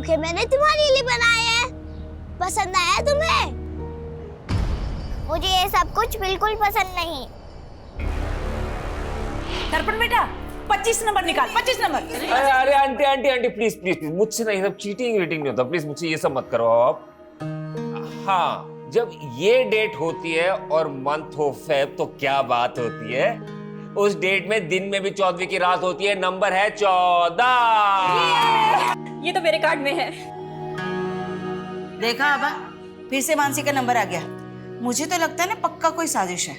Bouquet मैंने तुम्हारे लिए बनाए हैं। पसंद आया तुम्हें? मुझे ये सब कुछ बिल्कुल पसंद नहीं। दर्पण बेटा 25 नंबर निकाल, 25 नंबर। अरे अरे aunty aunty aunty please please please, मुझसे नहीं, सब चीटिंग वीटिंग नहीं होता, प्लीज मुझसे ये सब मत करो आप। हाँ, जब ये डेट होती है और मंथ ऑफ फेब तो क्या बात होती है। उस डेट में दिन में भी 14वीं की रात होती है, नंबर है 14। ये तो मेरे कार्ड में है। देखा आबा, फिर से मानसी का नंबर आ गया। मुझे तो लगता है ना पक्का कोई साजिश है।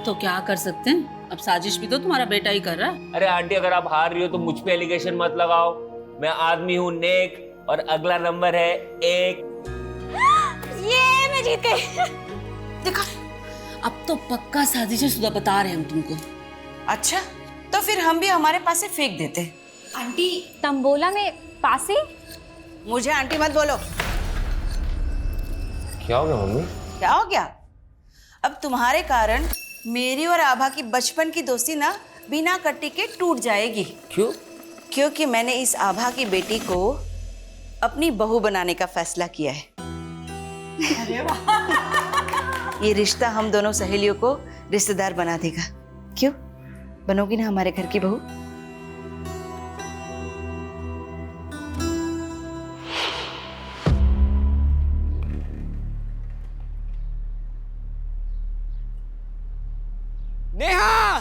तो क्या कर सकते हैं, अब साजिश भी तो तुम्हारा बेटा ही कर रहा है। अरे आंटी, अगर आप हार रही हो तो मुझ पे एलिगेशन मत लगाओ। मैं आदमी हूँ नेक, और अगला नंबर है 1। ये मैं जीत गई। देखा, अब तो पक्का साजिश है सुधा, बता रहे हैं हम तुमको। अच्छा तो फिर हम भी हमारे पास से फेंक देते। आंटी तंबोला में पासे? मुझे आंटी मत बोलो। क्या हो गया मम्मी? क्या हो गया? अब तुम्हारे कारण मेरी और आभा की बचपन की दोस्ती ना बिना कट्टी के टूट जाएगी। क्यों? क्योंकि मैंने इस आभा की बेटी को अपनी बहू बनाने का फैसला किया है। अरे वाह। ये रिश्ता हम दोनों सहेलियों को रिश्तेदार बना देगा। क्यों, बनोगी ना हमारे घर की बहू? Neha,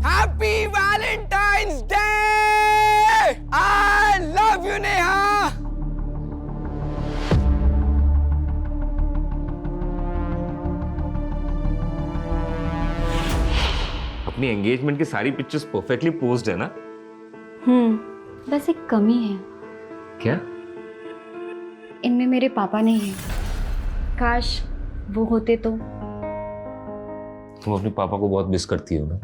happy Valentine's day! I love you Neha. अपनी एंगेजमेंट की सारी पिक्चर्स परफेक्टली पोज्ड है ना? बस एक कमी है, क्या? इनमें मेरे पापा नहीं है। काश वो होते तो। तुम अपने पापा को बहुत मिस करती हो ना?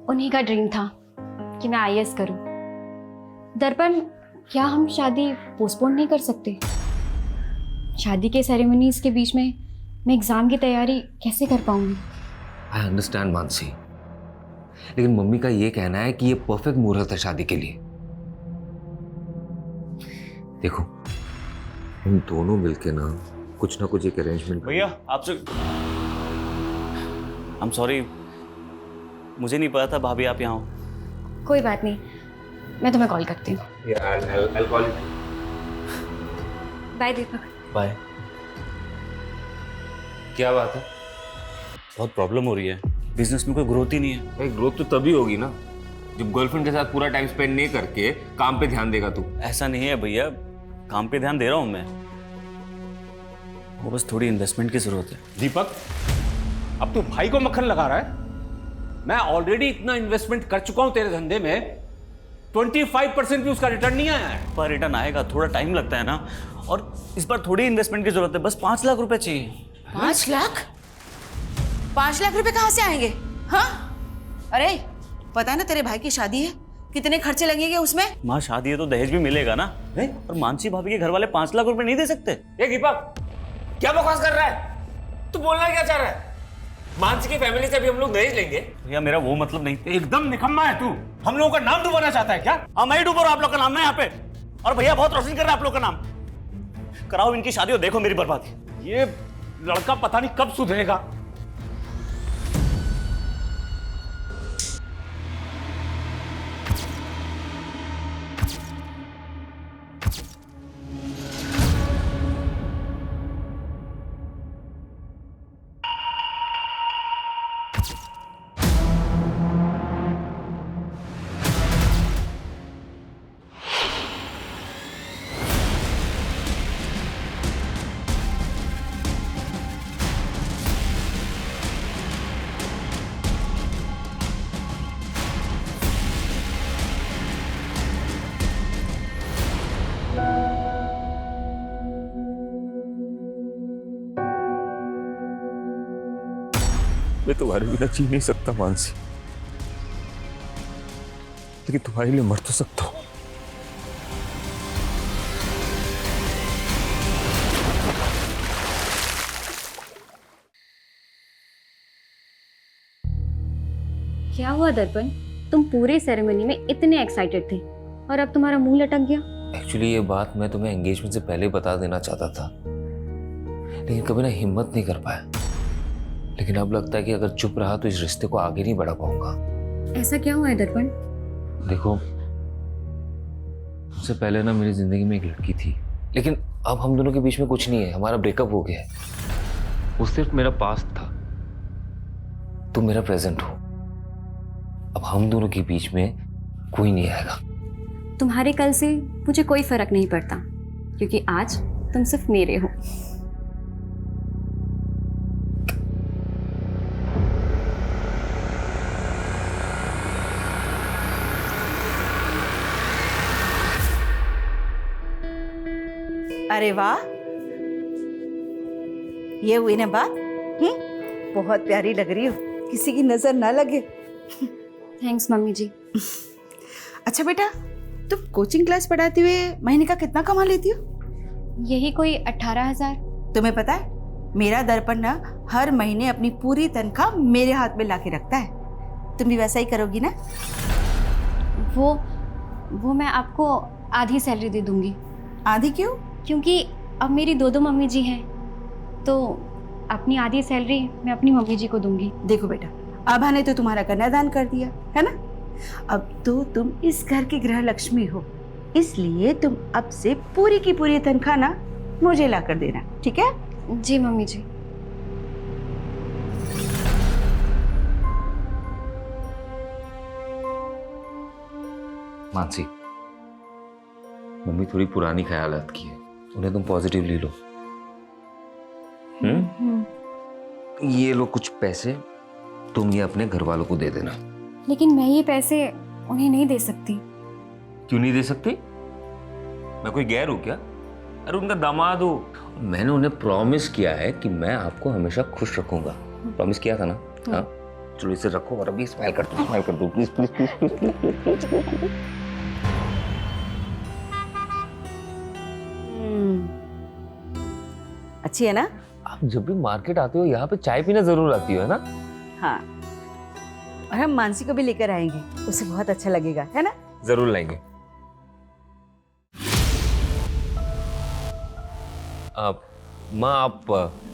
उन्हीं का ड्रीम था कि मैं आईएएस करूं। दर्पण, क्या हम शादी पोस्टपोन नहीं कर सकते? शादी के सेरेमनीज के बीच में मैं एग्जाम की तैयारी कैसे कर पाऊंगी? आई अंडरस्टैंड मानसी, लेकिन मम्मी का ये कहना है कि ये परफेक्ट मुहूर्त है शादी के लिए। देखो, हम दोनों मिलके ना कुछ एक अरेंजमेंट। भैया आपसे आई एम सॉरी, मुझे नहीं पता था भाभी आप यहाँ हो। कोई बात नहीं, मैं तुम्हें कॉल करती हूँ। बाय दीपक। बाय। क्या बात है? बहुत प्रॉब्लम हो रही है, बिजनेस में कोई ग्रोथ ही नहीं है। भाई ग्रोथ तो तभी होगी ना जब गर्लफ्रेंड के साथ पूरा टाइम स्पेंड नहीं करके काम पे ध्यान देगा तू। ऐसा नहीं है भैया, काम पे ध्यान दे रहा हूँ मैं, वो बस थोड़ी इन्वेस्टमेंट की जरूरत है। दीपक, अब तू भाई को मक्खन लगा रहा है? मैं ऑलरेडी इतना इन्वेस्टमेंट कर चुका हूं तेरे धंधे में, 25% भी उसका रिटर्न नहीं आया है। पर रिटर्न आएगा, थोड़ा टाइम लगता है ना, और इस बार थोड़ी इन्वेस्टमेंट की जरूरत है, बस 5 लाख रुपए चाहिए। 5 लाख? 5 लाख रुपए कहाँ से आएंगे? हाँ, अरे पता है ना तेरे भाई की शादी है, कितने खर्चे लगेंगे उसमें? माँ शादी है तो दहेज भी मिलेगा ना। और मानसी भाभी के घर वाले 5 लाख रुपए नहीं दे सकते। ये दीपक, क्या बकवास कर रहा है तू? बोलना क्या चाह रहा है? मानसी की फैमिली से भी हम लोग दहेज लेंगे? भैया मेरा वो मतलब नहीं। एकदम निकम्मा है तू। हम लोगों का नाम डुबाना चाहता है क्या? हाँ मैं ही डूब रहा हूं आप लोग का नाम ना यहाँ पे, और भैया बहुत रोशन कर रहा है आप लोग का नाम। कराओ इनकी शादी और देखो मेरी बर्बादी। ये लड़का पता नहीं कब सुधरेगा। मैं तुम्हारे बिना जी नहीं सकता मानसी, लेकिन तुम्हारे लिए मर तो सकता हूं। क्या हुआ दर्पण, तुम पूरे सेरेमनी में इतने एक्साइटेड थे और अब तुम्हारा मुंह लटक गया। एक्चुअली ये बात मैं तुम्हें एंगेजमेंट से पहले बता देना चाहता था, लेकिन कभी ना हिम्मत नहीं कर पाया। लेकिन अब लगता है कि अगर चुप रहा तो इस रिश्ते को आगे नहीं बढ़ा पाऊंगा। ऐसा क्या हुआ है दर्पण? देखो, उससे पहले ना मेरी जिंदगी में एक लड़की थी, लेकिन अब हम दोनों के बीच में कुछ नहीं है, हमारा ब्रेकअप हो गया है। वो सिर्फ मेरा पास्ट था, तुम मेरा प्रेजेंट हो। अब हम दोनों के बीच में कोई नहीं आएगा। तुम्हारे कल से मुझे कोई फर्क नहीं पड़ता, क्योंकि आज तुम सिर्फ मेरे हो। अरे वाह, ये हुई ना बात। बहुत प्यारी लग रही हो, किसी की नजर ना लगे। थैंक्स मम्मी जी। अच्छा बेटा, तुम कोचिंग क्लास पढ़ाते हुए महीने का कितना कमा लेती हो? यही कोई 18,000। तुम्हें पता है, मेरा दर्पण ना हर महीने अपनी पूरी तनख्वाह मेरे हाथ में लाके रखता है। तुम भी वैसा ही करोगी ना? वो मैं आपको आधी सैलरी दे दूंगी। आधी क्यों? क्योंकि अब मेरी दो मम्मी जी हैं, तो अपनी आधी सैलरी मैं अपनी मम्मी जी को दूंगी। देखो बेटा, आभा ने तो तुम्हारा कन्यादान कर दिया है ना। अब तो तुम इस घर की गृह लक्ष्मी हो, इसलिए तुम अब से पूरी की पूरी तनख्वाह ना मुझे ला कर देना, ठीक है? जी मम्मी जी। मानसी, मम्मी थोड़ी पुरानी ख्यालात की है, उन्हें तुम पॉजिटिवली लो। ये लो कुछ पैसे, तुम ये अपने घर वालों को दे देना। लेकिन मैं ये पैसे उन्हें नहीं दे सकती। क्यों नहीं दे सकती? मैं कोई गैर हूं क्या? अरे उनका दामाद हूं। मैंने उन्हें प्रॉमिस किया है कि मैं आपको हमेशा खुश रखूंगा। प्रॉमिस किया था ना? हाँ, चलो इसे रखो और अभी स्माइल कर दो please please please please please please. अच्छी है ना? आप जब भी मार्केट आते हो यहाँ पे चाय पीना जरूर आती हो, है ना? हाँ, और हम मानसी को भी लेकर आएंगे, उसे बहुत अच्छा लगेगा, है ना? जरूर लाएंगे। माँ आप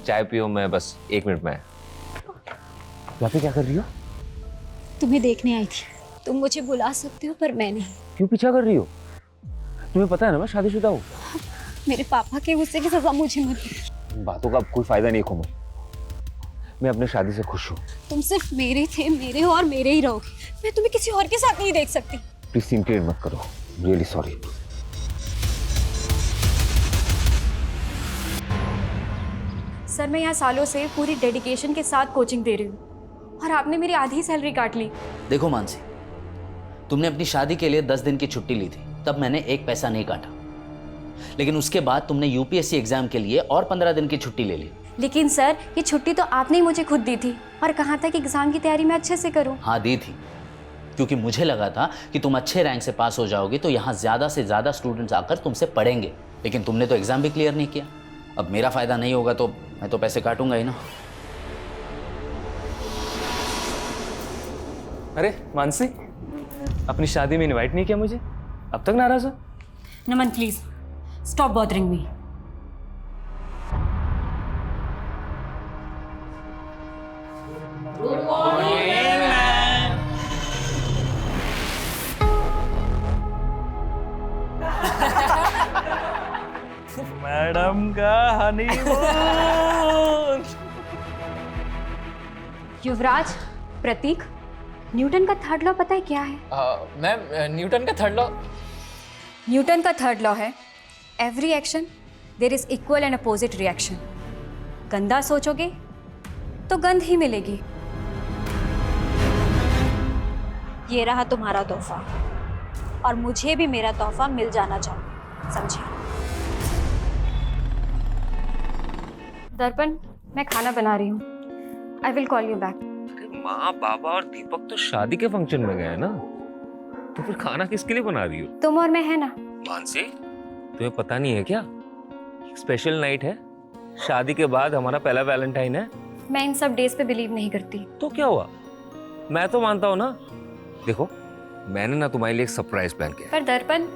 चाय पियो, मैं बस 1 मिनट में आया। यहाँ पे क्या कर रही हो? तुम्हें देखने आई थी। तुम मुझे बुला सकते हो पर मैं नहीं। क्यों पीछा कर रही हो? तुम्हें पता है ना मैं शादीशुदा हूँ। मेरे पापा के गुस्से की सजा मुझे मत दो। बातों का अब कोई फायदा नहीं है। मैं अपने शादी से खुश हूँ। तुम सिर्फ मेरे थे, मेरे हो और मेरे ही रहोगे। मैं तुम्हें किसी और के साथ नहीं देख सकती। प्लीज सीन क्रिएट मत करो, रियली सॉरी। सर, मैं यहाँ सालों से पूरी डेडिकेशन के साथ कोचिंग दे रही हूँ और आपने मेरी आधी सैलरी काट ली। देखो मानसी, तुमने अपनी शादी के लिए 10 दिन की छुट्टी ली थी, तब मैंने 1 पैसा नहीं काटा। लेकिन उसके बाद तुमने यूपीएससी एग्जाम के लिए और 15 दिन की छुट्टी ले ली। लेकिन सर, ये छुट्टी तो आपने ही मुझे खुद दी थी और कहा था कि एग्जाम की तैयारी मैं अच्छे से करूँ। हाँ दी थी, क्योंकि मुझे लगा था कि तुम अच्छे रैंक से पास हो जाओगी तो यहाँ ज़्यादा से ज़्यादा स्टूडेंट्स आकर तुमसे पढ़ेंगे। लेकिन तुमने तो एग्जाम भी क्लियर नहीं किया। अब मेरा फ़ायदा नहीं होगा तो मैं तो पैसे काटूंगा ही ना। अरे मानसी, अपनी शादी में इनवाइट नहीं किया मुझे, अब तक नाराज हो? Naman please stop bothering me. Madam का हनीमून। युवराज, प्रतीक, न्यूटन का थर्ड लॉ पता है क्या है? मैम, न्यूटन का थर्ड लॉ? न्यूटन का थर्ड लॉ है every action there is equal and opposite reaction. गंदा सोचोगे तो गंध ही मिलेगी। ये रहा तुम्हारा तोहफा और मुझे भी मेरा तोहफा मिल जाना चाहिए, समझे? दर्पण, मैं खाना बना रही हूँ। I will call you back. माँ, बाबा और दीपक तो शादी के फंक्शन में गए ना, तो फिर खाना किसके लिए बना रही हो? तुम और मैं है ना। मानसी, तुम्हें पता नहीं है क्या? स्पेशल नाइट है, शादी के बाद हमारा पहला वैलेंटाइन है। मैं इन सब डेज पे बिलीव नहीं करती। तो क्या हुआ, मैं तो मानता हूँ ना। देखो, मैंने ना तुम्हारे लिए एक सरप्राइज प्लान किया है। पर दर्पण,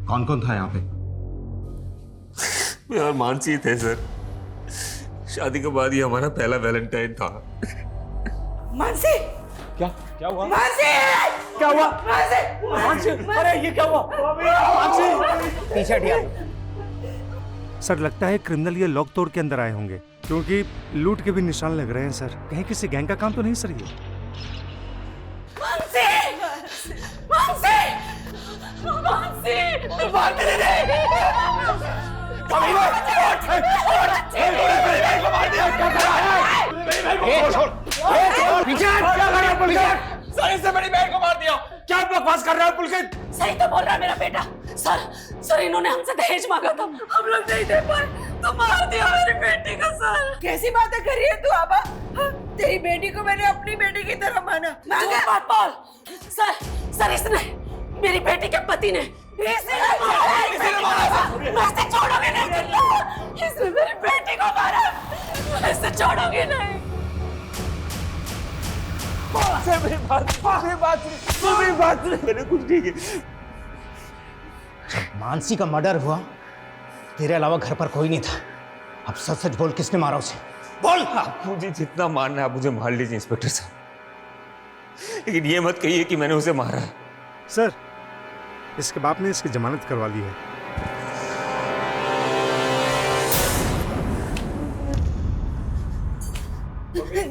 कौन कौन था यहाँ पे? मैं और मानसी थे सर। शादी के बाद ये हमारा पहला वैलेंटाइन था। मानसी, क्या क्या हुआ? मानसी, क्या हुआ? मानसी, मानसी, अरे ये क्या हुआ? मानसी, पीछे हटिया। सर लगता है क्रिमिनल ये लॉक तोड़ के अंदर आए होंगे, क्योंकि लूट के भी निशान लग रहे हैं सर। कहीं किसी गैंग का काम तो नहीं सर ये? मानसी, मानसी, मानसी, मानसी नहीं। बड़ी बहन को मार दिया। क्या बकवास कर रहा है पुलकित? सही तो बोल रहा है मेरा बेटा। सर इन्होंने हमसे दहेज मांगा था, हम लोग नहीं दे पाए तो मार दिया मेरी बेटी का। सर कैसी बातें कर रही है तू आबा? तेरी बेटी को मैंने अपनी बेटी की तरह माना। झूठ मत बोल। सर इसने, मेरी बेटी के पति ने मैं इसे छोड़ोगे नहीं। इसने मेरी बेटी को मारा, मैं इसे छोड़ोगे नहीं। मैंने कुछ नहीं किया। जब मानसी का मर्डर हुआ, तेरे अलावा घर पर कोई नहीं था। अब सच सच बोल, किसने मारा उसे? बोल। मुझे जितना मारना है आप मुझे मार लीजिए इंस्पेक्टर साहब, लेकिन ये मत कहिए कि मैंने उसे मारा है। सर, इसके बाप ने इसकी जमानत करवा ली है।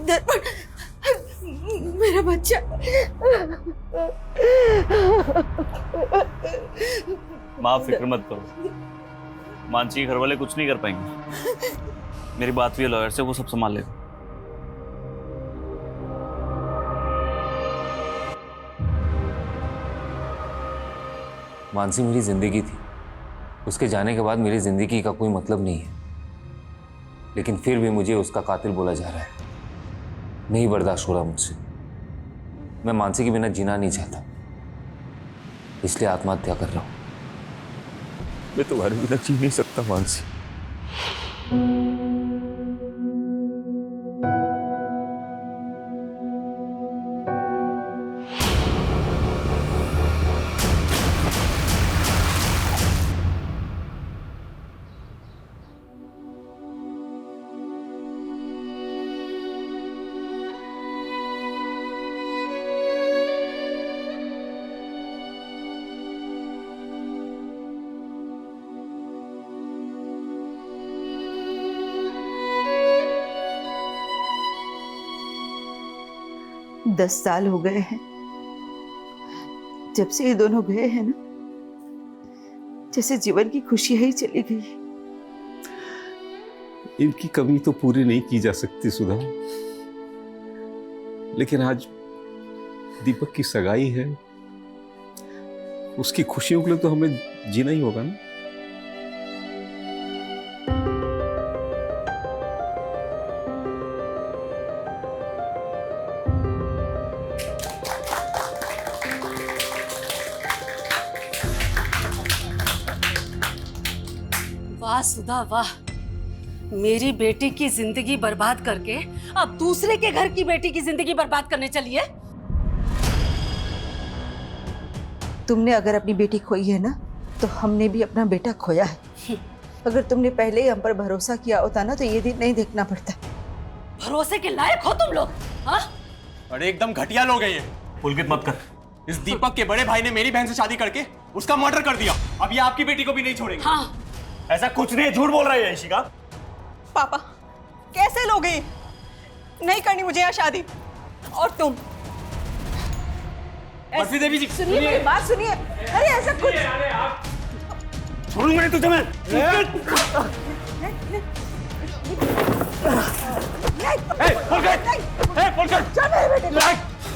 दर्पण, मेरा बच्चा। माँ फिक्र मत करो, मानसी के घर वाले कुछ नहीं कर पाएंगे। मेरी बात हुई है लॉयर से, वो सब संभाल लेगा। मानसी मेरी जिंदगी थी, उसके जाने के बाद मेरी जिंदगी का कोई मतलब नहीं है, लेकिन फिर भी मुझे उसका कातिल बोला जा रहा है। नहीं बर्दाश्त हो रहा मुझसे। मैं मानसी के बिना जीना नहीं चाहता, इसलिए आत्महत्या कर रहा हूं। मैं तुम्हारे बिना जी नहीं सकता मानसी। दस साल हो गए हैं जब से ये दोनों गए हैं ना, जैसे जीवन की खुशी ही चली गई। इनकी कमी तो पूरी नहीं की जा सकती सुधा, लेकिन आज दीपक की सगाई है, उसकी खुशियों के लिए तो हमें जीना ही होगा ना। वाह सुधा वाह, मेरी बेटी की जिंदगी बर्बाद करके अब दूसरे के घर की बेटी की जिंदगी बर्बाद करने चली है। तुमने अगर अपनी बेटी खोई है ना, तो हमने भी अपना बेटा खोया है। अगर तुमने पहले ही हम पर भरोसा किया होता ना, तो ये दिन नहीं देखना पड़ता। भरोसे के लायक हो तुम लोग, हाँ? अरे एकदम घटिया लोग हैं ये। पुलकित मत कर। इस दीपक के बड़े भाई ने मेरी बहन से शादी करके उसका मर्डर कर दिया। अब ये आपकी बेटी को भी नहीं छोड़ेंगे। हाँ। ऐसा कुछ नहीं, झूठ बोल रही है इशिका। पापा कैसे लोग हैं? नहीं करनी मुझे यहाँ शादी। और तुम बर्फी देवी जी सुनिए, मेरी बात सुनिए। अरे ऐसा कुछ छोड़ूंगा नहीं तुझे मैं।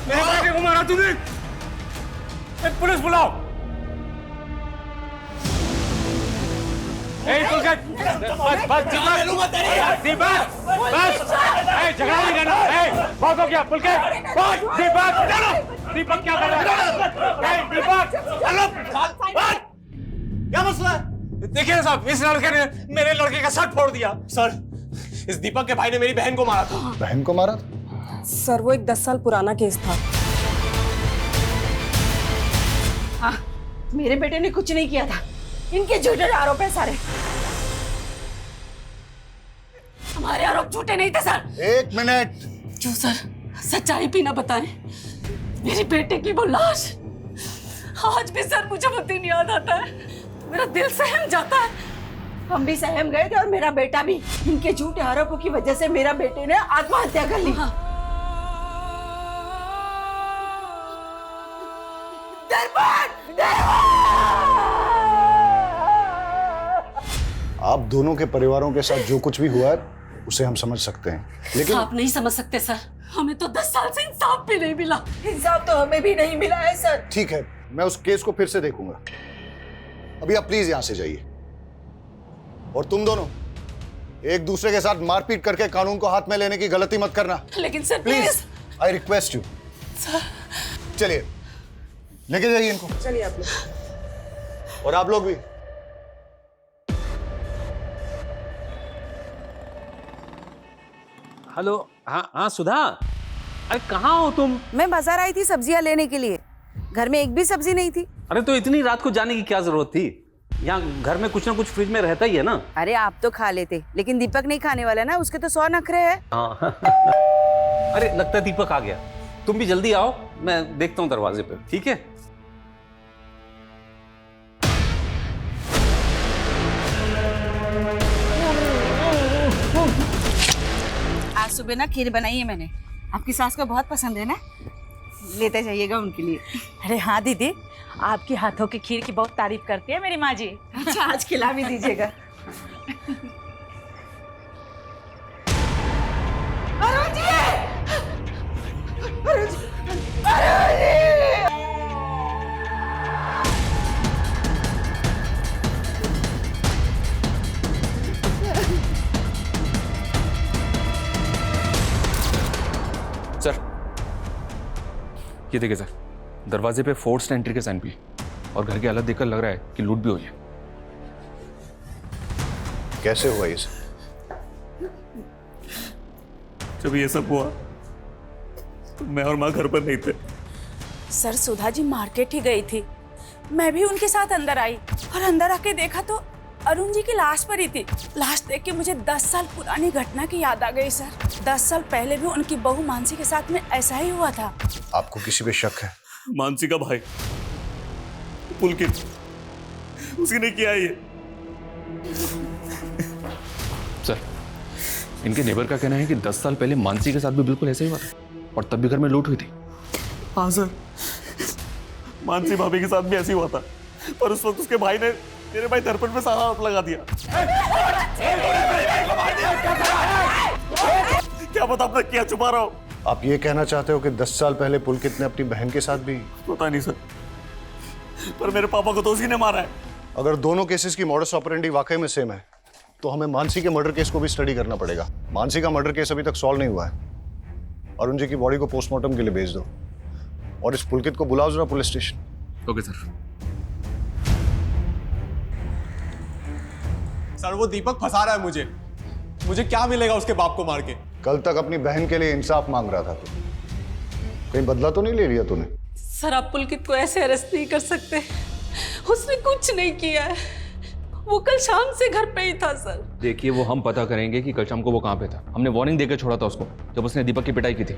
मेरे बेटे को मारा तूने। पुलिस बुलाओ। दीपक बस, झगड़ा नहीं करना। बहुत हो गया पुलकित। दीपक क्या कर रहा है? दीपक क्या मसला है? देखिए साहब, इस लड़के ने मेरे लड़के का शर्ट फोड़ दिया। सर, इस दीपक के भाई ने मेरी बहन को मारा था। बहन को मारा था? सर वो एक 10 साल पुराना केस था। हाँ, मेरे बेटे ने कुछ नहीं किया था। इनके झूठे आरोप है सारे। हमारे आरोप झूठे नहीं थे सर। एक मिनट। जो सर सच्चाई भी ना बताएं, मेरी बेटे की वो लाश आज भी सर मुझे वो दिन याद आता है। मेरा दिल सहम जाता है। हम भी सहम गए थे और मेरा बेटा भी। इनके झूठे आरोपों की वजह से मेरा बेटे ने आत्महत्या कर ली। आप दोनों के परिवारों के साथ जो कुछ भी हुआ है उसे हम समझ सकते हैं, लेकिन आप नहीं समझ सकते सर। हमें तो 10 साल से इंसाफ भी नहीं मिला। इंसाफ तो हमें भी नहीं मिला है सर। ठीक है, मैं उस केस को फिर से देखूंगा। अभी आप प्लीज यहां से जाइए। और तुम दोनों एक दूसरे के साथ मारपीट करके कानून को हाथ में लेने की गलती मत करना। लेकिन sir please, I request you. चलिए लेके जाइए इनको। चलिए आप लोग। और आप लोग भी। हेलो। हाँ हाँ सुधा, अरे कहाँ हो तुम? मैं बाजार आई थी सब्जियां लेने के लिए। घर में एक भी सब्जी नहीं थी। अरे तो इतनी रात को जाने की क्या जरूरत थी? यहाँ घर में कुछ ना कुछ फ्रिज में रहता ही है ना। अरे आप तो खा लेते, लेकिन दीपक नहीं खाने वाला ना, उसके तो 100 नखरे हैं। हाँ। अरे लगता है दीपक आ गया। तुम भी जल्दी आओ, मैं देखता हूँ दरवाजे पे, ठीक है? आज सुबह ना खीर बनाई है मैंने, आपकी सास को बहुत पसंद है ना, लेते जाइएगा उनके लिए। अरे हाँ दीदी, आपके हाथों की खीर की बहुत तारीफ करती है मेरी माँ जी। अच्छा, आज खिला भी दीजिएगा। अरुण जी! अरुण जी! अरुण जी! सर, ये देखिए सर, दरवाजे पे फोर्स्ड एंट्री के साइन भी, और घर की हालत देखकर लग रहा है कि लूट भी हुई है। कैसे हुआ ये सब? जब ये सब हुआ तो मैं और माँ घर पर नहीं थे। सर सुधा जी मार्केट ही गई थी, मैं भी उनके साथ अंदर आई और अंदर आके देखा तो अरुण जी की लाश पड़ी थी। लाश देख के मुझे 10 साल पुरानी घटना की याद आ गई सर। 10 साल पहले भी उनकी बहू मानसी के साथ में ऐसा ही हुआ था। आपको किसी पे शक है? मानसी का भाई पुलकित, उसने किया ये। सर, इनके नेबर का कहना है कि 10 साल पहले मानसी के साथ भी बिल्कुल ऐसा ही हुआ था, और तब भी घर में लूट हुई थी। हाँ सर, मानसी भाभी के साथ भी ऐसे ही हुआ था, पर उस वक्त उसके भाई ने मेरे भाई दर्पण पे सारा आरोप लगा दिया। क्या पता आपने क्या छुपा रहा हो? आप ये कहना चाहते हो कि 10 साल पहले पुलकित ने अपनी बहन के साथ भी? पता नहीं सर, पर मेरे पापा को तो उसी ने मारा है। अगर दोनों केसेस की मॉडस ऑपरेंडी वाकई में सेम है, तो हमें मानसी के मर्डर केस को भी स्टडी करना पड़ेगा। मानसी का मर्डर केस अभी तक सॉल्व नहीं हुआ है। अरुण जी की बॉडी को पोस्टमार्टम के लिए भेज दो, और इस पुलकित को बुलाओ जरा police station. Okay sir. Sir वो दीपक फंसा रहा है मुझे क्या मिलेगा उसके बाप को मार के? कल तक अपनी बहन के लिए इंसाफ मांग रहा था तू, कहीं बदला तो नहीं ले लिया तूने? सर आप पुलकित को ऐसे अरेस्ट नहीं कर सकते, उसने कुछ नहीं किया है, वो कल शाम से घर पे ही था सर। देखिए वो हम पता करेंगे कि कल शाम को वो कहाँ पे था। हमने वार्निंग देकर छोड़ा था उसको जब उसने दीपक की पिटाई की थी।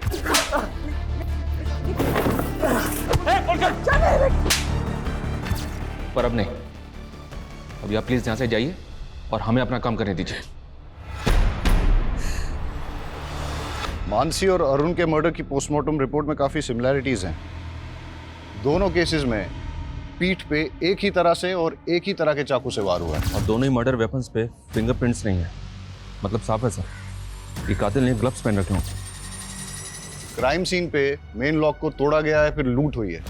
पर अब नहीं, अभी आप प्लीज यहाँ से जाइए और हमें अपना काम करने दीजिए। मानसी और अरुण के मर्डर की पोस्टमार्टम रिपोर्ट में काफी सिमिलैरिटीज हैं। दोनों केसेस में पीठ पे एक ही तरह से और एक ही तरह के चाकू से वार हुआ है और दोनों ही मर्डर वेपन्स पे फिंगरप्रिंट्स नहीं है, मतलब साफ है सर। ये कातिल ने ग्लव्स पहन रखे हों। क्राइम सीन पे मेन लॉक को तोड़ा गया है, फिर लूट हुई है,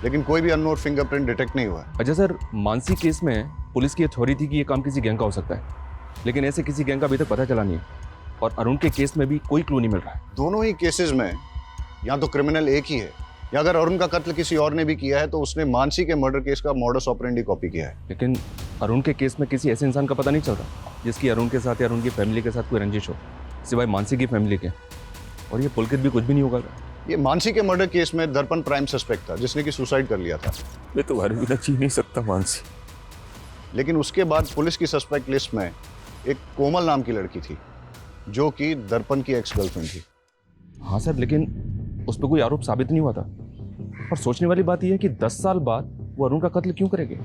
लेकिन कोई भी अननोन फिंगरप्रिंट डिटेक्ट नहीं हुआ है। अच्छा सर, मानसी केस में पुलिस की थ्योरी थी कि ये काम किसी गैंग का हो सकता है, लेकिन ऐसे किसी गैंग का अभी तक पता चला नहीं है। और अरुण के केस में भी कोई क्लू नहीं मिल रहा है। दोनों ही केसेस में या तो क्रिमिनल एक ही है, या अगर अरुण का कत्ल किसी और ने भी किया है तो उसने मानसी के मर्डर केस का मॉडस ऑपरेंडी कॉपी किया है। लेकिन अरुण के केस में किसी ऐसे इंसान का पता नहीं चल रहा जिसकी अरुण के साथ या अरुण की फैमिली के साथ कोई रंजिश हो, सिवाय मानसी की फैमिली के। और ये पुलकित भी कुछ भी नहीं होगा। ये मानसी के मर्डर केस में दर्पण प्राइम सस्पेक्ट था, जिसने कि सुसाइड कर लिया था। मैं तुम्हारे बिना जी नहीं सकता मानसी। लेकिन उसके बाद पुलिस की सस्पेक्ट लिस्ट में एक कोमल नाम की लड़की थी, जो कि दर्पण की एक्स गर्लफ्रेंड थी। हाँ सर, लेकिन उस पर कोई आरोप साबित नहीं हुआ था। और सोचने वाली बात यह है कि 10 साल बाद वो अरुण का कत्ल क्यों करेंगे?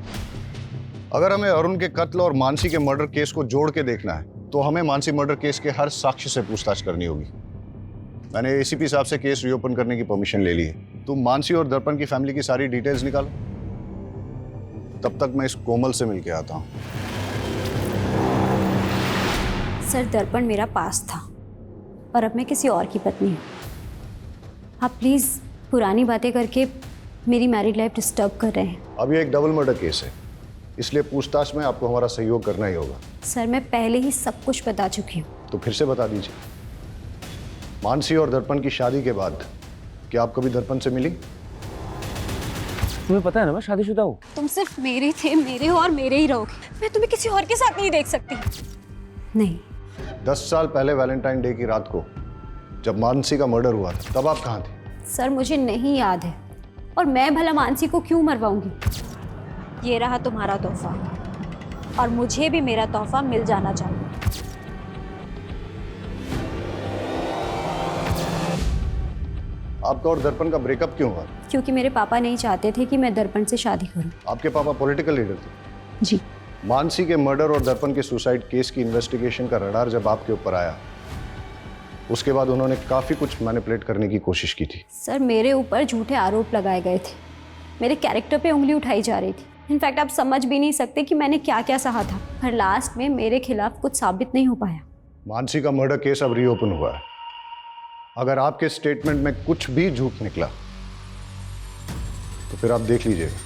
अगर हमें अरुण के कत्ल और मानसी के मर्डर केस को जोड़ के देखना है तो हमें मानसी मर्डर केस के हर साक्ष्य से पूछताछ करनी होगी। मैंने एसीपी साहब से केस रीओपन करने की परमिशन ले ली है। तुम मानसी और दर्पण की फैमिली की सारी डिटेल्स निकालो, तब तक मैं इस कोमल से मिलके आता हूँ। सर दर्पण मेरा पास था और अब मैं किसी और की पत्नी हूँ। आप प्लीज़ पुरानी बातें करके मेरी मैरिड लाइफ डिस्टर्ब कर रहे हैं। अब ये एक डबल मर्डर केस है, इसलिए पूछताछ में आपको हमारा सहयोग करना ही होगा। सर मैं पहले ही सब कुछ बता चुकी हूँ। तो फिर से बता दीजिए, मानसी और दर्पण की शादी के बाद क्या आप कभी दर्पण से मिली? तुम्हें पता है ना मैं शादीशुदा हूँ। तुम सिर्फ मेरे थे, मेरे हो और मेरे ही रहोगे। मैं तुम्हें किसी और के साथ नहीं देख सकती। नहीं। 10 साल पहले वैलेंटाइन डे की रात को जब मानसी का मर्डर हुआ था, तब आप कहाँ थे? सर मुझे नहीं याद है, और मैं भला मानसी को क्यों मरवाऊंगी। ये रहा तुम्हारा तोहफा, और मुझे भी मेरा तोहफा मिल जाना चाहिए। आपका और दर्पण का ब्रेकअप क्यों हुआ? क्योंकि मेरे पापा नहीं चाहते थे कि मैं दर्पण से शादी करूं। आपके पापा पॉलिटिकल लीडर थे? जी। मानसी के मर्डर और दर्पण के सुसाइड केस की इन्वेस्टिगेशन का रडार जब आपके ऊपर आया, उसके बाद उन्होंने काफी कुछ मैनिपुलेट करने की कोशिश की थी। सर मेरे ऊपर झूठे आरोप लगाए गए थे, मेरे कैरेक्टर पे उंगली उठाई जा रही थी। इनफैक्ट आप समझ भी नहीं सकते कि मैंने क्या क्या सहा था, पर लास्ट में मेरे खिलाफ कुछ साबित नहीं हो पाया। मानसी का मर्डर केस अब रीओपन हुआ है। अगर आपके स्टेटमेंट में कुछ भी झूठ निकला तो फिर आप देख लीजिएगा।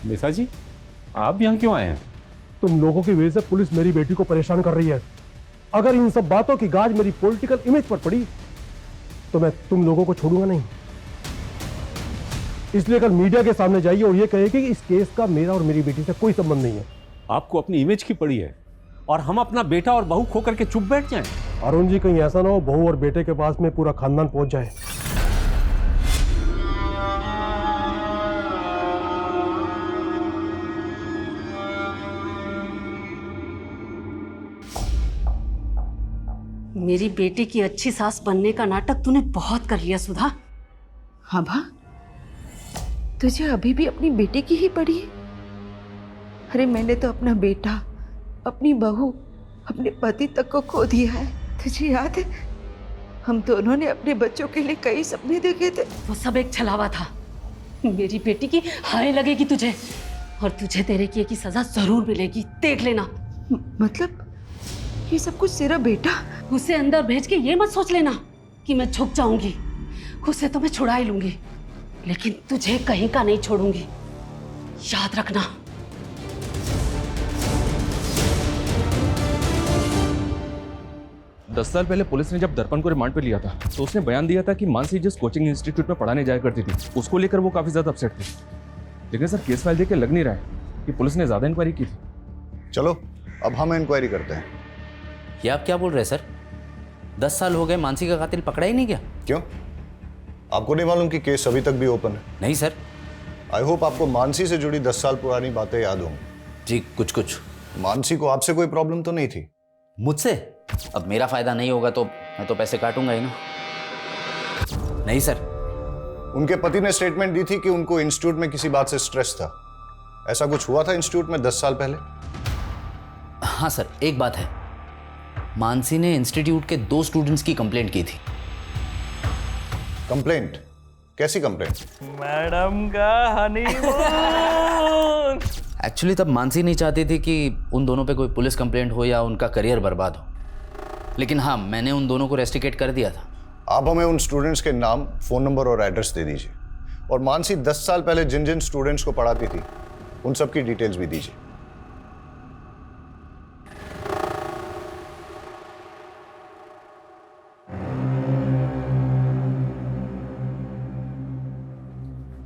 मिसा जी, आप यहाँ क्यों आए हैं? तुम लोगों की वजह से पुलिस मेरी बेटी को परेशान कर रही है। अगर इन सब बातों की गाज मेरी पॉलिटिकल इमेज पर पड़ी तो मैं तुम लोगों को छोड़ूंगा नहीं। इसलिए कल मीडिया के सामने जाइए और ये कहिए कि इस केस का मेरा और मेरी बेटी से कोई संबंध नहीं है। आपको अपनी इमेज की पड़ी है और हम अपना बेटा और बहू खो करके चुप बैठ जाएं। अरुण जी, कहीं ऐसा ना हो बहू और बेटे के पास में पूरा खानदान पहुंच जाए। मेरी बेटी की अच्छी सास बनने का नाटक तूने बहुत कर लिया सुधा। हाँ भा, तुझे अभी भी अपनी बेटी की ही पड़ी है? अरे मैंने तो अपना बेटा, अपनी बहू, अपने पति तक को खो दिया है। तुझे याद है, हम दोनों ने अपने बच्चों के लिए कई सपने देखे थे। वो सब एक छलावा था। मेरी बेटी की हाय लगेगी तुझे, और तुझे तेरे किए की सजा जरूर मिलेगी, देख लेना। मतलब ये सब कुछ तेरा बेटा? उसे अंदर भेज के ये मत सोच लेना कि मैं झुक जाऊंगी। उसे तो मैं छुड़ा ही लूंगी, लेकिन तुझे कहीं का नहीं छोड़ूंगी, याद रखना। 10 साल पहले पुलिस ने जब दर्पण को रिमांड पे लिया था तो उसने बयान दिया था कि मानसी जिस कोचिंग इंस्टीट्यूट में पढ़ाने जाया करती थी उसको लेकर वो काफी ज्यादा अपसेट थी। लेकिन सर केस फाइल देख के लग नहीं रहा है कि पुलिस ने ज्यादा इंक्वायरी की थी। चलो अब हम इंक्वायरी करते हैं। ये आप क्या बोल रहे हैं सर? 10 साल हो गए, मानसी का कातिल पकड़ा ही नहीं गया? क्यों, आपको नहीं मालूम कि केस अभी तक भी ओपन है? नहीं सर। आई होप आपको मानसी से जुड़ी 10 साल पुरानी बातें याद होंगी। जी कुछ कुछ। मानसी को आपसे कोई प्रॉब्लम तो नहीं थी? मुझसे? अब मेरा फायदा नहीं होगा तो मैं तो पैसे काटूंगा ही ना। नहीं सर। उनके पति ने स्टेटमेंट दी थी कि उनको इंस्टीट्यूट में किसी बात से स्ट्रेस था। ऐसा कुछ हुआ था इंस्टीट्यूट में 10 साल पहले? हाँ सर, एक बात है, मानसी ने इंस्टीट्यूट के 2 स्टूडेंट्स की कंप्लेंट की थी। कंप्लेंट? कैसी कंप्लेंट? मैडम का हनीमून। एक्चुअली तब मानसी नहीं चाहती थी कि उन दोनों पे कोई पुलिस कंप्लेंट हो या उनका करियर बर्बाद हो, लेकिन हाँ मैंने उन दोनों को रेस्टिकेट कर दिया था। आप हमें उन स्टूडेंट्स के नाम, फोन नंबर और एड्रेस दे दीजिए, और मानसी 10 साल पहले जिन जिन स्टूडेंट्स को पढ़ाती थी उन सब की डिटेल्स भी दीजिए।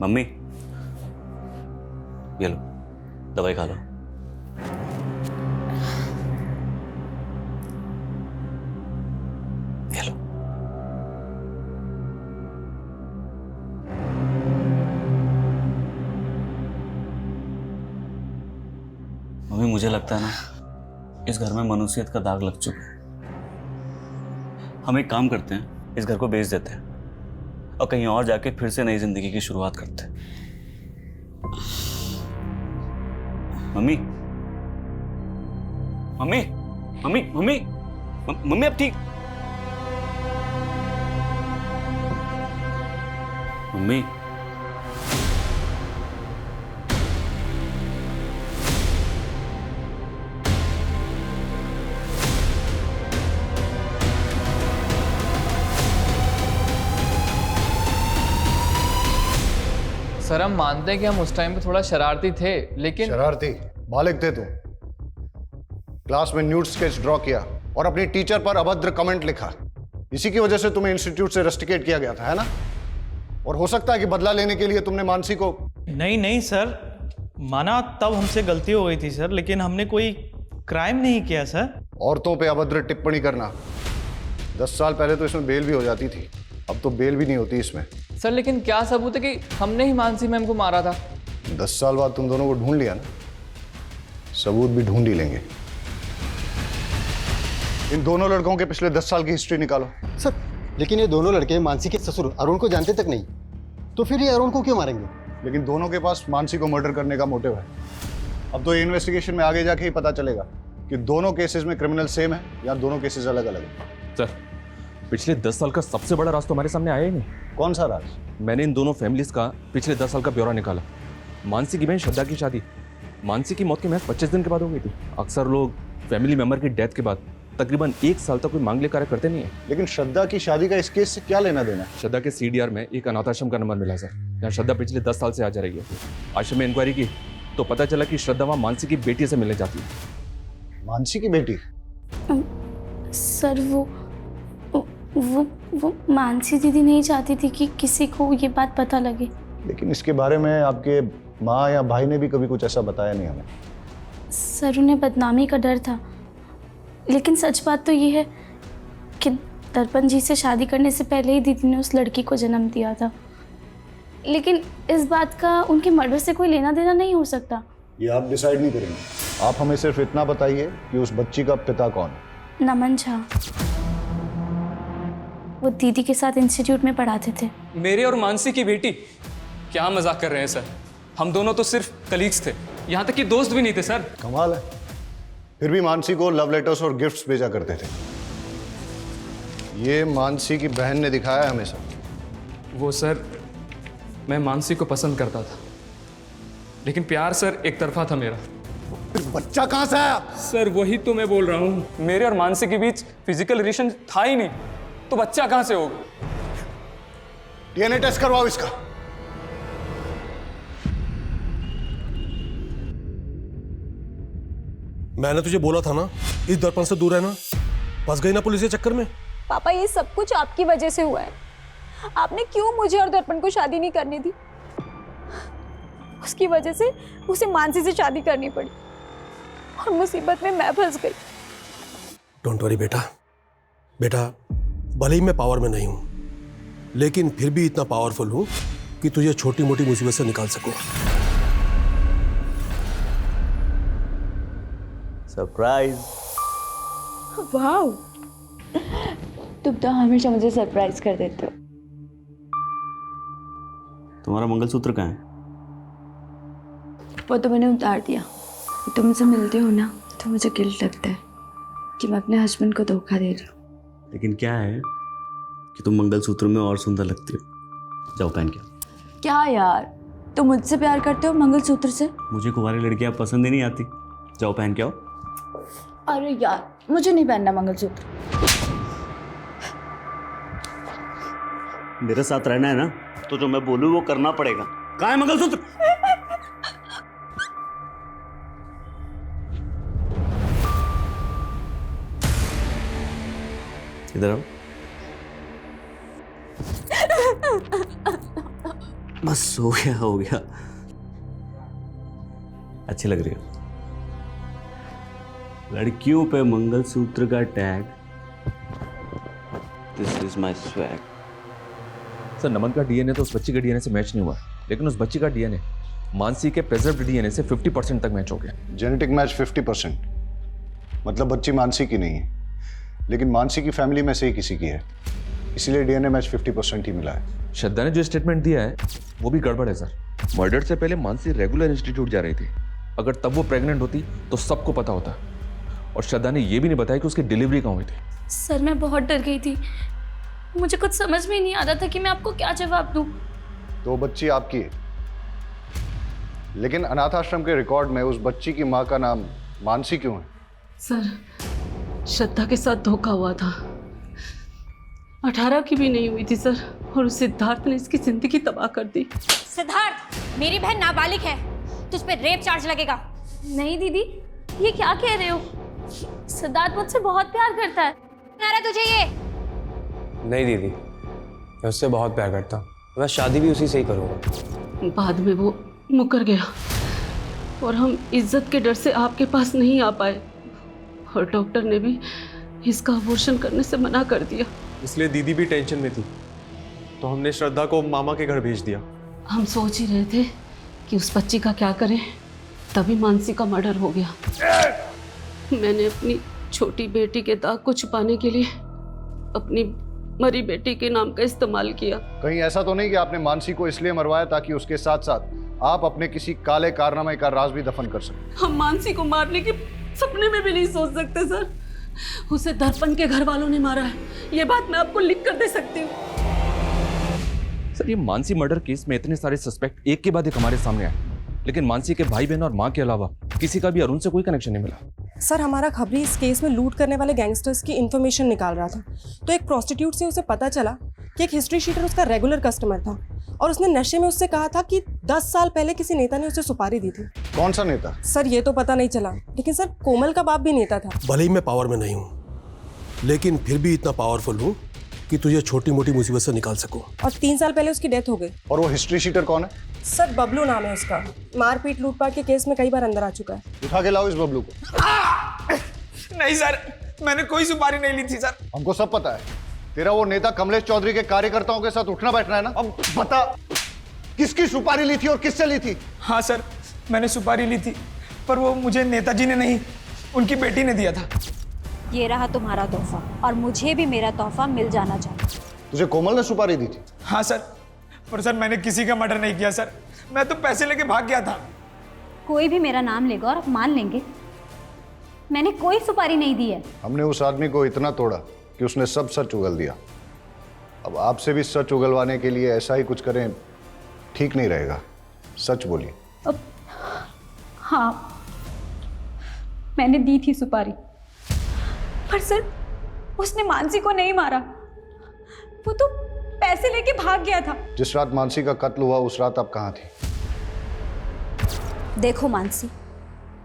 मम्मी ये लो दवाई खा लो। ये लो। मम्मी मुझे लगता है ना इस घर में मनुष्यत का दाग लग चुका है। हम एक काम करते हैं, इस घर को बेच देते हैं और कहीं और जाके फिर से नई जिंदगी की शुरुआत करते हैं। Mummy mummy mummy mummy mummy अब ठीक? मम्मी सर हम मानते हैं कि हम उस टाइम पे थोड़ा शरारती थे, लेकिन शरारती? बालिग थे तुम। क्लास में न्यूड स्केच ड्रॉ किया और अपनी टीचर पर अभद्र कमेंट लिखा। इसी की वजह से तुम्हें इंस्टीट्यूट से रस्टिकेट किया गया था, है ना? और हो सकता है कि बदला लेने के लिए तुमने मानसी को। नहीं नहीं सर, माना तब हमसे गलती हो गई थी सर, लेकिन हमने कोई क्राइम नहीं किया सर। औरतों पे अभद्र टिप्पणी करना, 10 साल पहले तो इसमें बेल भी हो जाती थी, अब तो बेल भी नहीं होती इसमें। सर लेकिन क्या सबूत है कि हमने ही मानसी मैम को मारा था? 10 साल बाद तुम दोनों को ढूंढ लिया ना, सबूत भी ढूंढ ही लेंगे। इन दोनों लड़कों के पिछले 10 साल की हिस्ट्री निकालो। सर लेकिन ये दोनों लड़के मानसी के ससुर अरुण को जानते तक नहीं, तो फिर ये अरुण को क्यों मारेंगे? लेकिन दोनों के पास मानसी को मर्डर करने का मोटिव है। अब तो ये इन्वेस्टिगेशन में आगे जाके ही पता चलेगा कि दोनों केसेस में क्रिमिनल सेम है या दोनों केसेस अलग अलग है। सर पिछले 10 साल का सबसे बड़ा राज तो हमारे सामने आया ही नहीं। कौन सा राज? मैंने इन दोनों फैमिलीज का पिछले 10 साल का ब्यौरा निकाला। मानसी की बहन श्रद्धा की शादी मानसी की मौत के महज 25 दिन के बाद हो गई थी। अक्सर लोग फैमिली मेंबर की डेथ के बाद तकरीबन 1 साल तक कोई मांगलिक कार्य करते नहीं है। लेकिन श्रद्धा की शादी का इस केस से क्या लेना देना? श्रद्धा के CDR में एक अनाथाश्रम का नंबर मिला सर, यहाँ श्रद्धा पिछले 10 साल से आ जा रही है। आश्रम में इंक्वायरी की तो पता चला कि श्रद्धा वहाँ मानसी की बेटी से मिलने जाती है। मानसी की बेटी? सर वो मानसी दीदी नहीं चाहती थी कि किसी को ये बात पता लगे। लेकिन इसके बारे में आपके माँ या भाई ने भी कभी कुछ ऐसा बताया नहीं हमें। सर उन्हें बदनामी का डर था, लेकिन सच बात तो ये है कि दर्पण जी से शादी करने से पहले ही दीदी ने उस लड़की को जन्म दिया था। लेकिन इस बात का उनके मर्डर से कोई लेना देना नहीं हो सकता। ये आप डिसाइड नहीं करेंगे, आप हमें सिर्फ इतना बताइए कि उस बच्ची का पिता कौन है? नमन झा, वो दीदी के साथ इंस्टीट्यूट में पढ़ाते थे। मेरे और मानसी की बेटी? क्या मजाक कर रहे हैं सर, हम दोनों तो सिर्फ कलीग्स थे, यहाँ तक कि दोस्त भी नहीं थे सर। कमाल है, फिर भी मानसी को लव लेटर्स और गिफ्ट्स भेजा करते थे। ये मानसी की बहन ने दिखाया है हमें सब। वो सर मैं मानसी को पसंद करता था, लेकिन प्यार सर एक तरफा था मेरा। बच्चा कहाँ से आया? सर वही तो मैं बोल रहा हूँ, मेरे और मानसी के बीच फिजिकल रिलेशन था ही नहीं, तो बच्चा कहाँ से होगा? DNA टेस्ट करवाओ इसका। मैंने तुझे बोला था ना इस दर्पण से दूर रहना। फंस गई ना पुलिस के चक्कर में। पापा ये सब कुछ आपकी वजह से हुआ है। आपने क्यों मुझे और दर्पण को शादी नहीं करने दी? उसकी वजह से उसे मानसी से शादी करनी पड़ी और मुसीबत में मैं फंस गई। डोंट वरी बेटा, बेटा भले ही मैं पावर में नहीं हूं, लेकिन फिर भी इतना पावरफुल हूं कि तुझे छोटी मोटी मुसीबत से निकाल सकूं। सरप्राइज। वाह, तुम तो हमेशा मुझे सरप्राइज कर देते हो। तुम्हारा मंगलसूत्र कहाँ है? वो तो मैंने उतार दिया। तुम मुझसे मिलते हो ना तो मुझे गिल्ट लगता है कि मैं अपने हस्बैंड को धोखा दे रही हूँ। लेकिन क्या है कि तुम मंगलसूत्र में और सुंदर लगती हो। जाओ पहन के। क्या यार, तुम मुझसे प्यार करते हो मंगलसूत्र से? मुझे कुंवारी लड़कियां पसंद ही नहीं आती। जाओ पहन के आओ। अरे यार, मुझे नहीं पहनना मंगलसूत्र। मेरे साथ रहना है ना तो जो मैं बोलूं वो करना पड़ेगा। कहाँ है मंगलसूत्र? इधर आओ। बस हो गया हो गया। अच्छी लग रही हो। लड़कियों पे मंगलसूत्र का tag. This is my swag. Sir Naman का डीएनए तो उस बच्ची के डीएनए से मैच नहीं हुआ, लेकिन उस बच्ची का डीएनए मानसी के प्रेजर्व्ड डीएनए से 50% तक मैच हो गया। जेनेटिक मैच 50%, मतलब बच्ची मानसी की नहीं है, लेकिन मानसी की फैमिली में से ही किसी की है, इसीलिए डीएनए मैच 50% ही मिला है। श्रद्धा ने जो स्टेटमेंट दिया है वो भी गड़बड़ है सर। मर्डर से पहले मानसी रेगुलर इंस्टीट्यूट जा रही थी। अगर तब वो प्रेग्नेंट होती तो सबको पता होता। और श्रद्धा ने ये भी नहीं बताया कि उसकी डिलीवरी कहाँ हुई थी। सर मैं बहुत डर गई थी, मुझे कुछ समझ में नहीं आ रहा था कि मैं आपको क्या जवाब दूं। तो बच्ची आपकी है, लेकिन अनाथ आश्रम के रिकॉर्ड में उस बच्ची की माँ का नाम मानसी क्यों है? सर श्रद्धा के साथ धोखा हुआ था। 18 की भी नहीं हुई थी सर, और सिद्धार्थ ने इसकी जिंदगी तबाह कर दी। सिद्धार्थ, मेरी बहन नाबालिग है, तुझ पे रेप चार्ज लगेगा। नहीं दीदी, ये क्या कह रहे हो? सिद्धार्थ मुझसे बहुत प्यार करता है। नारा तुझे ये? नहीं दीदी, मैं उससे बहुत प्यार करता हूँ, मैं शादी भी उसी से ही करूँगा। बाद में वो मुकर गया और हम इज्जत के डर से आपके पास नहीं आ पाए, और डॉक्टर ने भी इसका अबॉर्शन करने से मना कर दिया। इसलिए दीदी भी टेंशन में थी, तो हमने श्रद्धा को मामा के घर भेज दिया। हम सोच ही रहे थे कि उस बच्ची का क्या करें, तभी मानसी का मर्डर हो गया। मैंने अपनी छोटी बेटी के दाग को छुपाने के लिए अपनी मरी बेटी के नाम का इस्तेमाल किया। कहीं ऐसा तो नहीं कि आपने मानसी को इसलिए मरवाया ताकि उसके साथ साथ आप अपने किसी काले कारनामे का राज भी दफन कर सकें? हम मानसी को मारने के सपने में भी नहीं सोच सकते सर। उसे दर्पण के घर वालों ने मारा है, ये बात मैं आपको लिख कर दे सकती हूँ। सर ये मानसी मर्डर केस में इतने सारे सस्पेक्ट एक के बाद एक हमारे सामने आए, लेकिन मानसी के भाई बहन और माँ के अलावा किसी का भी अरुण से कोई कनेक्शन नहीं मिला। सर हमारा खबरी इस केस में लूट करने वाले गैंगस्टर्स की इन्फॉर्मेशन निकाल रहा था, तो एक प्रोस्टिट्यूट से उसे पता चला कि एक हिस्ट्री शीटर उसका रेगुलर कस्टमर था, और उसने नशे में उससे कहा था कि 10 साल पहले किसी नेता ने उसे सुपारी दी थी। कौन सा नेता? सर ये तो पता नहीं चला, लेकिन सर कोमल का बाप भी नेता था। भले ही मैं पावर में नहीं हूँ, लेकिन फिर भी इतना पावरफुल हूँ कि तुझे छोटी मोटी मुसीबत से निकाल सकूं। और 3 साल पहले उसकी डेथ हो गई। और वो हिस्ट्री शीटर कौन है? सर बबलू नाम है उसका, मारपीट लूटपाट के केस में कई बार अंदर आ चुका है। उठा के लाओ इस बबलू को। नहीं सर, मैंने कोई सुपारी नहीं ली थी सर। हमको सब पता है, तेरा वो नेता कमलेश चौधरी के कार्यकर्ताओं के साथ उठना बैठना है ना। अब बता, किसकी सुपारी ली थी और किससे ली थी? हाँ सर, मैंने सुपारी ली थी, पर वो मुझे नेताजी ने नहीं, उनकी बेटी ने दिया था। ये रहा तुम्हारा तोहफा, और मुझे भी मेरा तोहफा मिल जाना चाहिए। तुझे कोमल ने सुपारी दी थी? हाँ सर, पर सर मैंने किसी का मर्डर नहीं किया सर, मैं तो पैसे लेके भाग गया था। कोई भी मेरा नाम लेगा और आप मान लेंगे, मैंने कोई सुपारी नहीं दी है। हमने उस आदमी को इतना तोड़ा कि उसने सब सच उगल दिया। अब आपसे भी सच उगलवाने के लिए ऐसा ही कुछ करें ठीक नहीं रहेगा। सच बोलिए। हाँ, मैंने दी थी सुपारी, पर सर उसने मानसी को नहीं मारा, वो तो पैसे लेके भाग गया था। जिस रात मानसी का कत्ल हुआ उस रात आप कहाँ थी? देखो मानसी,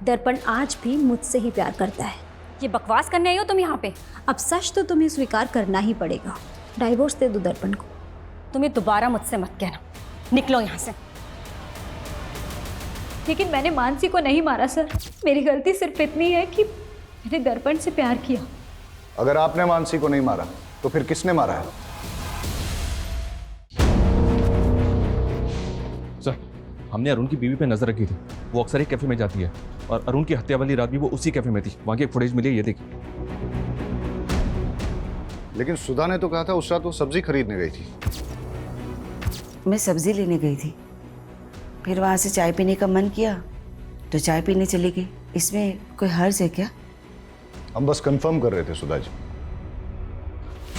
दर्पण आज भी मुझसे ही प्यार करता है, ये बकवास करने आई हो तुम यहाँ पे? अब सच तो तुम्हें स्वीकार करना ही पड़ेगा। डाइवोर्स दे दो दर्पण को। तुम्हें दोबारा मुझसे मत कहना, निकलो यहाँ से। लेकिन मैंने मानसी को नहीं मारा सर। मेरी गलती सिर्फ इतनी है कि मैंने दर्पण से प्यार किया। अगर आपने मानसी को नहीं मारा तो फिर किसने मारा है? सर, हमने अरुण की बीवी पे नजर रखी थी। वो अक्सर एक कैफे में जाती है और अरुण की हत्या वाली रात भी वो उसी कैफे में थी। वहां की एक फुटेज मिली, ये देखिए। लेकिन सुधा ने तो कहा था उस रात वो सब्जी खरीदने गई थी। मैं सब्जी लेने गई थी, फिर वहाँ से चाय पीने का मन किया तो चाय पीने चली गई। इसमें कोई हर्ज है क्या? हम बस कंफर्म कर रहे थे सुधा जी।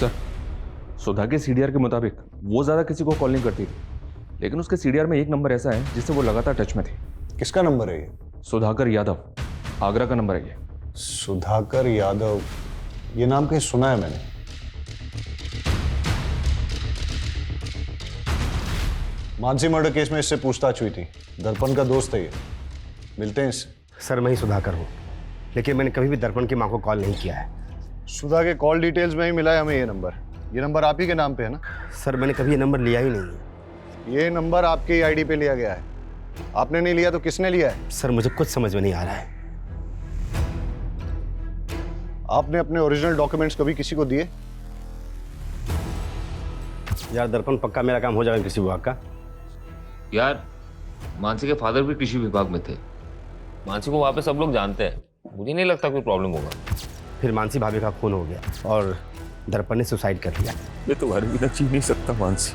सर, सुधा के सीडीआर के मुताबिक वो ज़्यादा किसी को कॉल नहीं करती थी, लेकिन उसके सीडीआर में एक नंबर ऐसा है जिससे वो लगातार टच में थी। किसका नंबर है ये? सुधाकर यादव, आगरा का नंबर है ये। सुधाकर यादव, ये नाम कहीं सुना है मैंने। मानसी मर्डर केस में इससे पूछताछ हुई थी। दर्पण का दोस्त है ये, मिलते हैं इससे। सर, मैं ही सुधाकर हूँ, लेकिन मैंने कभी भी दर्पण की माँ को कॉल नहीं किया है। सुधा के कॉल डिटेल्स में ही मिला है हमें ये नंबर। ये नंबर आप ही के नाम पे है ना? सर, मैंने कभी ये नंबर लिया ही नहीं। ये नंबर आपके आईडी पे लिया गया है। आपने नहीं लिया तो किसने लिया है? सर, मुझे कुछ समझ में नहीं आ रहा है। आपने अपने ओरिजिनल डॉक्यूमेंट्स कभी किसी को दिए? यार दर्पण, पक्का मेरा काम हो जाएगा कृषि विभाग का। यार, मानसी के फादर भी कृषि विभाग में थे। मानसी को वहाँ पे सब लोग जानते हैं। मुझे नहीं लगता कोई प्रॉब्लम होगा। फिर मानसी भाभी का खून हो गया और दर्पण ने सुसाइड कर लिया। मैं तुम्हारे बिना जी नहीं सकता मानसी।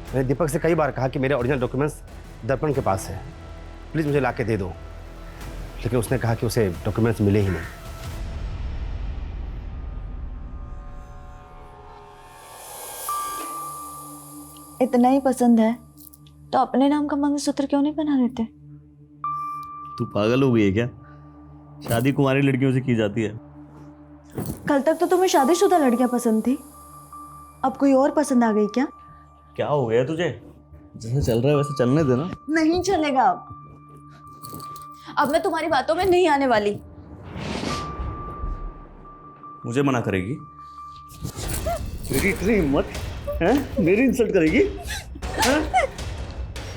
मैंने दीपक से कई बार कहा कि मेरे ओरिजिनल डॉक्यूमेंट्स दर्पण के पास है, प्लीज़ मुझे ला के दे दो, लेकिन उसने कहा कि उसे डॉक्यूमेंट्स मिले ही नहीं। इतना ही पसंद है तो अपने नाम का मंगलसूत्र क्यों नहीं बना देते? तू पागल हो गई है क्या? शादी कुंवारी लड़कियों से की जाती है। कल तक तो तुम्हें शादीशुदा लड़कियां पसंद थी, अब कोई और पसंद आ गई क्या? क्या हो गया तुझे? जैसे चल रहा है वैसे चलने देना। नहीं चलेगा। अब मैं तुम्हारी बातों में नहीं आने वाली। मुझे मना करेगी? तेरी इतनी हिम्मत है? मेरी इंसल्ट करेगी?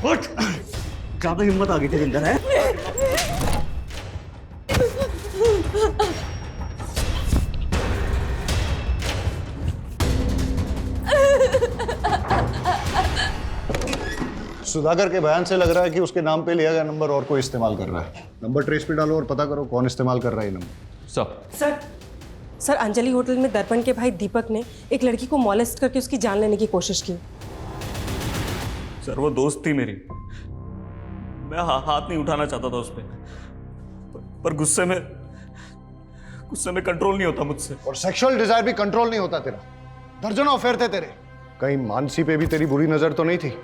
उठ! ज्यादा हिम्मत आ गई तेरे अंदर है? सुधाकर के बयान से लग रहा है कि उसके नाम पे लिया गया नंबर और कोई इस्तेमाल कर रहा है। नंबर ट्रेस पे डालो और पता करो कौन इस्तेमाल कर रहा है ये नंबर। सर, अंजलि होटल में दर्पण के भाई दीपक ने एक लड़की को मॉलेस्ट करके उसकी जान लेने की कोशिश की। सर, वो दोस्त थी मेरी। मैं हाथ नहीं उठाना चाहता था उस पर गुस्से में कंट्रोल नहीं होता मुझसे। और सेक्सुअल डिजायर भी कंट्रोल नहीं होता तेरा। दर्जनों अफेयर थे तेरे। कहीं मानसी पे भी तेरी बुरी नजर तो नहीं थी?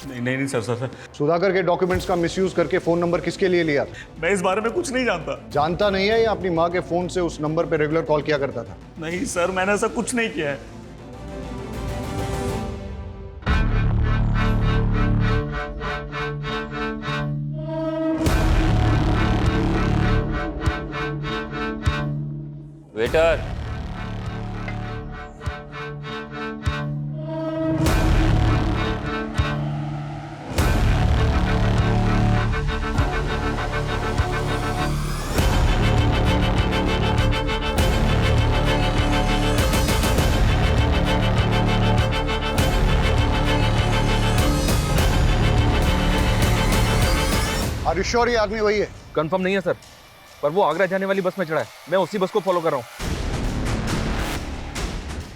नहीं सर। सुधाकर के डॉक्यूमेंट्स का मिसयूज करके फोन नंबर किसके लिए लिया? मैं इस बारे में कुछ नहीं जानता। जानता नहीं है या अपनी माँ के फोन से उस नंबर पे रेगुलर कॉल किया करता था? नहीं सर, मैंने ऐसा कुछ नहीं किया है। वेटर, आर यू श्योर ये आदमी वही है? कंफर्म नहीं है सर, पर वो आगरा जाने वाली बस में चढ़ा है। मैं उसी बस को फॉलो कर रहा हूँ।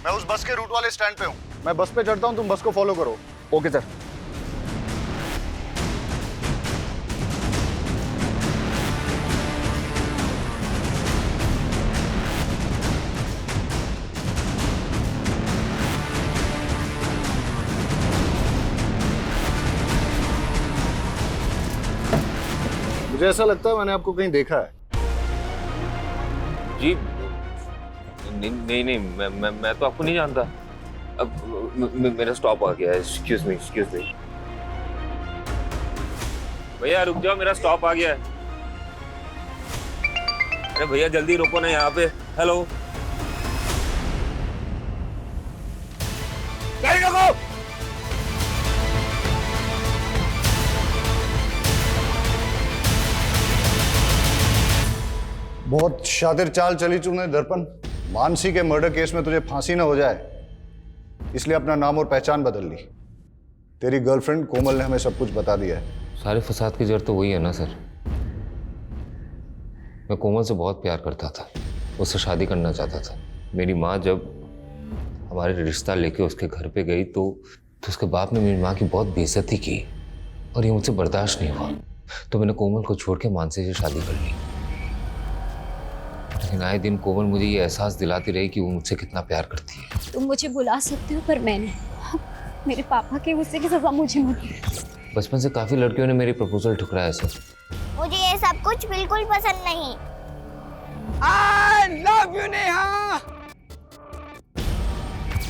मैं उस बस के रूट वाले स्टैंड पे हूँ। मैं बस पे चढ़ता हूँ, तुम बस को फॉलो करो। Okay sir. मुझे ऐसा लगता है मैंने आपको कहीं देखा है। जी नहीं, मैं तो आपको नहीं जानता। अब मेरा स्टॉप आ गया है। Excuse me. भैया रुक जाओ, मेरा स्टॉप आ गया है। अरे भैया जल्दी रोको ना यहाँ पे। हेलो, गाड़ी रोको। बहुत शातिर चाल चली तुमने दर्पण। मानसी के मर्डर केस में तुझे फांसी ना हो जाए इसलिए अपना नाम और पहचान बदल ली। तेरी गर्लफ्रेंड कोमल ने हमें सब कुछ बता दिया है। सारे फसाद की जड़ तो वही है ना सर। मैं कोमल से बहुत प्यार करता था, उससे शादी करना चाहता था। मेरी माँ जब हमारे रिश्ता लेके उसके घर पे गई तो उसके बाप ने मेरी माँ की बहुत बेइज्जती की और ये मुझसे बर्दाश्त नहीं हुआ। तो मैंने कोमल को छोड़ के मानसी से शादी कर ली। लेकिन आए दिन कोमल मुझे ये एहसास दिलाती रही कि वो मुझसे कितना प्यार करती है। तुम मुझे बुला सकते हो पर मैंने मेरे पापा के गुस्से की सजा मुझे मत दो। बचपन से काफी लड़कियों ने मेरी प्रपोजल ठुकराया सर। मुझे ये सब कुछ बिल्कुल पसंद नहीं। I love you, Neha.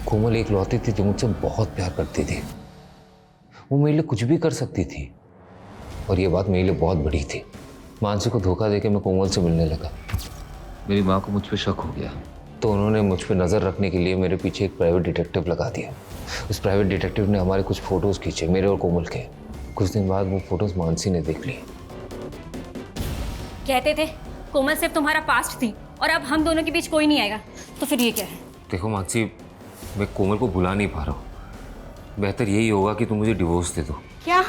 कोमल एक लौती थी जो मुझसे बहुत प्यार करती थी। वो मेरे लिए कुछ भी कर सकती थी और ये बात मेरे लिए बहुत बड़ी थी। मानसी को धोखा देके मैं कोमल से मिलने लगा। मेरी माँ को मुझ पर शक हो गया तो उन्होंने मुझ पर नज़र रखने के लिए मेरे पीछे एक प्राइवेट डिटेक्टिव लगा दिया। उस प्राइवेट डिटेक्टिव ने हमारे कुछ फोटोज खींचे, मेरे और कोमल के। कुछ दिन बाद वो फोटोज मानसी ने देख ली। कहते थे कोमल सिर्फ तुम्हारा पास्ट थी और अब हम दोनों के बीच कोई नहीं आएगा, तो फिर ये क्या है? देखो मानसी, मैं कोमल को भुला नहीं पा रहा हूँ। बेहतर यही होगा कि तुम मुझे डिवोर्स दे दो। क्या?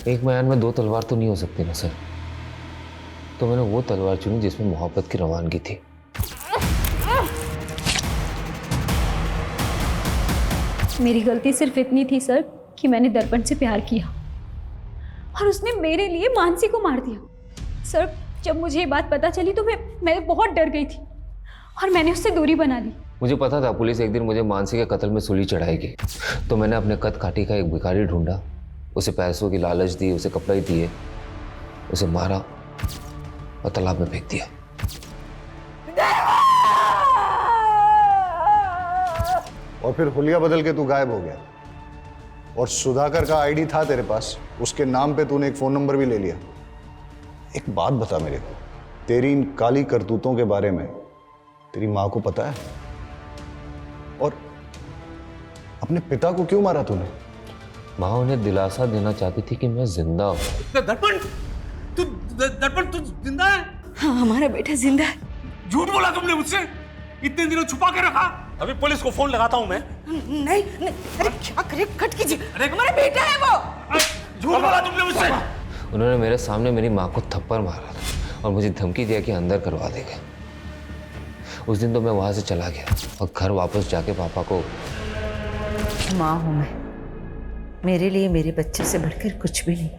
एक म्यान में दो तलवार तो नहीं हो सकती ना सर। तो मैंने वो तलवार चुनी जिसमें मोहब्बत की रवानगी थी। मेरी गलती सिर्फ इतनी थी सर कि मैंने दर्पण से प्यार किया और उसने मेरे लिए मानसी को मार दिया। सर जब मुझे ये बात पता चली तो मैं बहुत डर गई थी और मैंने उससे दूरी बना ली। मुझे पता था पुलिस एक दिन मुझे मानसी के कत्ल में सुली चढ़ाएगी, तो मैंने अपने कद काठी का एक भिखारी ढूंढा, उसे पैसों की लालच दी, उसे कपड़े दिए, उसे मारा और तालाब में फेंक दिया। और फिर हुलिया बदल के तू गायब हो गया और सुधाकर का आईडी था तेरे पास, उसके नाम पे तूने एक फोन नंबर भी ले लिया। एक बात बता मेरे को, तेरी इन काली करतूतों के बारे में तेरी माँ को पता है? और अपने पिता को क्यों मारा तूने? माँ उन्हें दिलासा देना चाहती थी कि मैं जिंदा हूँ। दर्पण तू जिंदा है? हाँ, हमारा बेटा जिंदा है। झूठ बोला तुमने मुझसे? इतने दिनों छुपा के रखा? अभी पुलिस को फोन लगाता हूँ मैं। नहीं, अरे क्या करे, कट कीजिए, हमारा बेटा है वो। झूठ बोला तुमने मुझसे? उन्होंने मेरे सामने मेरी माँ को थप्पड़ मारा था और मुझे धमकी दिया कि अंदर करवा देगा। उस दिन तो मैं वहां से चला गया और घर वापस जाके पापा को। माँ हूं मैं, मेरे लिए मेरे बच्चे से बढ़कर कुछ भी नहीं।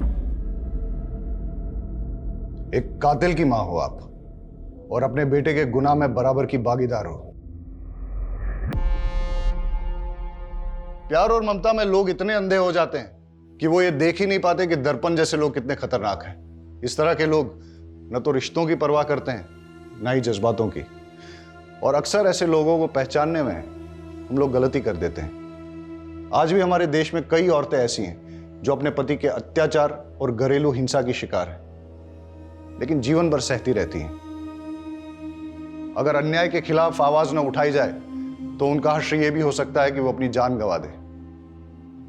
एक कातिल की माँ हो आप और अपने बेटे के गुनाह में बराबर की भागीदार हो। प्यार और ममता में लोग इतने अंधे हो जाते हैं कि वो ये देख ही नहीं पाते कि दर्पण जैसे लोग कितने खतरनाक हैं। इस तरह के लोग न तो रिश्तों की परवाह करते हैं, न ही जज्बातों की। और अक्सर ऐसे लोगों को पहचानने में हम लोग गलती कर देते हैं। आज भी हमारे देश में कई औरतें ऐसी हैं जो अपने पति के अत्याचार और घरेलू हिंसा की शिकार हैं, लेकिन जीवन भर सहती रहती हैं। अगर अन्याय के खिलाफ आवाज न उठाई जाए तो उनका हश्र यह भी हो सकता है कि वो अपनी जान गंवा दे,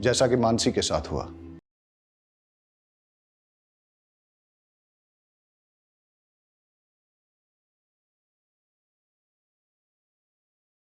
जैसा कि मानसी के साथ हुआ।